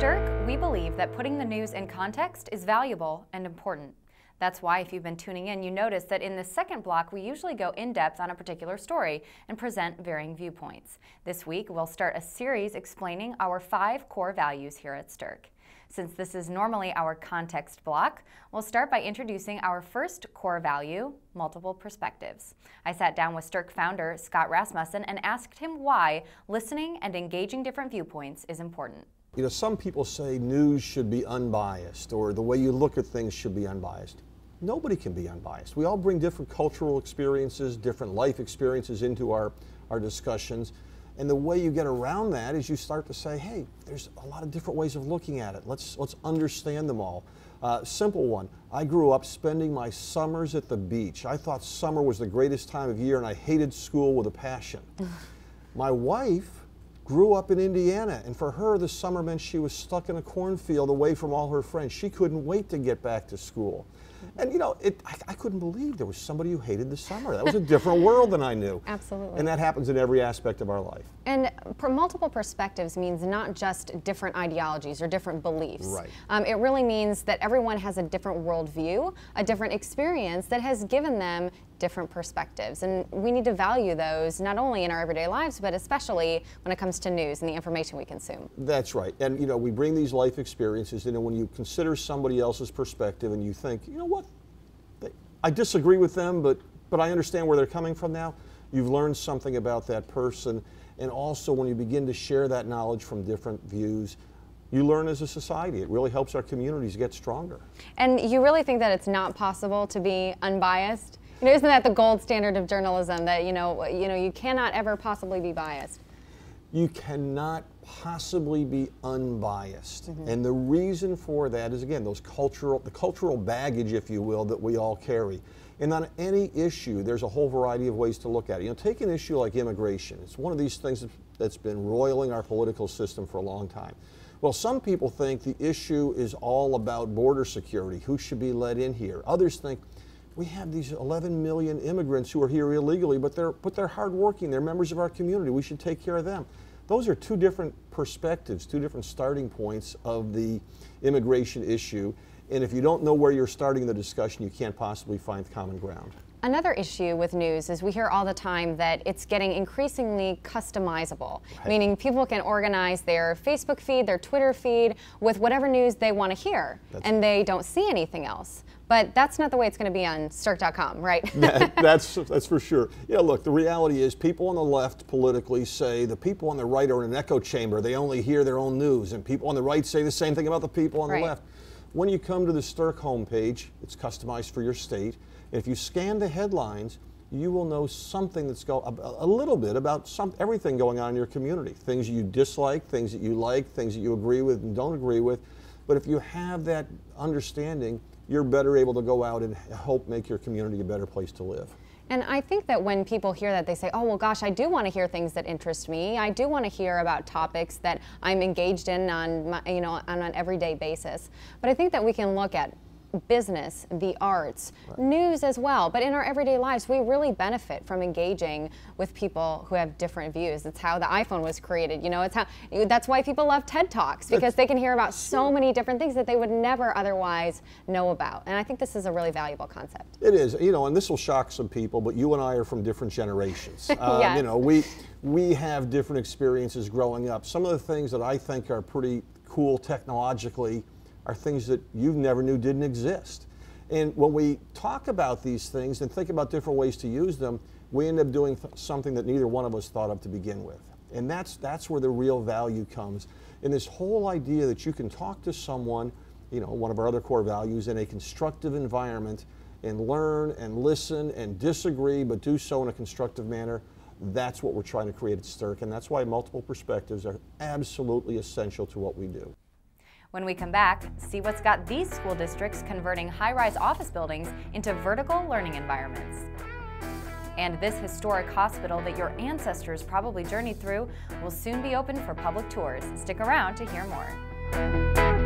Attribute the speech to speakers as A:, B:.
A: Styrk, we believe that putting the news in context is valuable and important. That's why, if you've been tuning in, you notice that in the second block we usually go in-depth on a particular story and present varying viewpoints. This week we'll start a series explaining our 5 core values here at Styrk. Since this is normally our context block, we'll start by introducing our first core value, multiple perspectives. I sat down with Styrk founder Scott Rasmussen and asked him why listening and engaging different viewpoints is important.
B: You know, some people say news should be unbiased, or the way you look at things should be unbiased. Nobody can be unbiased. We all bring different cultural experiences, different life experiences into our discussions. And the way you get around that is you start to say, hey, there's a lot of different ways of looking at it. Let's understand them all. Simple one, I grew up spending my summers at the beach. I thought summer was the greatest time of year, and I hated school with a passion. My wife grew up in Indiana, and for her the summer meant she was stuck in a cornfield away from all her friends. She couldn't wait to get back to school. And you know, I couldn't believe there was somebody who hated the summer. That was a different world than I knew.
C: Absolutely.
B: And that happens in every aspect of our life.
C: And multiple perspectives means not just different ideologies or different beliefs.
B: Right.
C: It really means that everyone has a different worldview, a different experience that has given them different perspectives. And we need to value those not only in our everyday lives, but especially when it comes to news and the information we consume.
B: That's right. And you know, we bring these life experiences in, and when you consider somebody else's perspective and you think, you know what, I disagree with them, but I understand where they're coming from now, you've learned something about that person. And also when you begin to share that knowledge from different views, you learn as a society. It really helps our communities get stronger.
C: And you really think that it's not possible to be unbiased? You know, isn't that the gold standard of journalism, that you cannot ever possibly be biased?
B: You cannot possibly be unbiased. And the reason for that is, again, the cultural baggage, if you will, that we all carry. And on any issue, there's a whole variety of ways to look at it. You know, take an issue like immigration. It's one of these things that's been roiling our political system for a long time. Well, some people think the issue is all about border security, who should be let in here. Others think, we have these 11 million immigrants who are here illegally, but they're hardworking, they're members of our community, we should take care of them. Those are two different perspectives, two different starting points of the immigration issue. And if you don't know where you're starting the discussion, you can't possibly find common ground.
C: Another issue with news is we hear all the time that it's getting increasingly customizable,
B: Right.
C: meaning people can organize their Facebook feed, their Twitter feed with whatever news they want to hear, and they don't see anything else. But that's not the way it's going to be on Styrk.com, right?
B: That's for sure. Yeah, look, the reality is people on the left politically say the people on the right are in an echo chamber. They only hear their own news. And people on the right say the same thing about the people on the left. When you come to the Styrk homepage, it's customized for your state. If you scan the headlines, you will know something that's a little bit about everything going on in your community. Things you dislike, things that you like, things that you agree with and don't agree with. But if you have that understanding, you're better able to go out and help make your community a better place to live.
C: And I think that when people hear that, they say, oh, well, gosh, I do want to hear things that interest me. I do want to hear about topics that I'm engaged in on an everyday basis. But I think that we can look at business, the arts, news as well. But in our everyday lives, we really benefit from engaging with people who have different views. It's how the iPhone was created. You know, that's why people love TED Talks, because they can hear about so many different things that they would never otherwise know about. And I think this is a really valuable concept.
B: It is, you know, and this will shock some people, but you and I are from different generations.
C: Yes.
B: You know, we have different experiences growing up. Some of the things that I think are pretty cool technologically are things that you never knew didn't exist. And when we talk about these things and think about different ways to use them, we end up doing something that neither one of us thought of to begin with. And that's where the real value comes. And this whole idea that you can talk to someone, you know, one of our other core values, in a constructive environment and learn and listen and disagree, but do so in a constructive manner, that's what we're trying to create at Styrk. And that's why multiple perspectives are absolutely essential to what we do.
A: When we come back, see what's got these school districts converting high-rise office buildings into vertical learning environments. And this historic hospital that your ancestors probably journeyed through will soon be open for public tours. Stick around to hear more.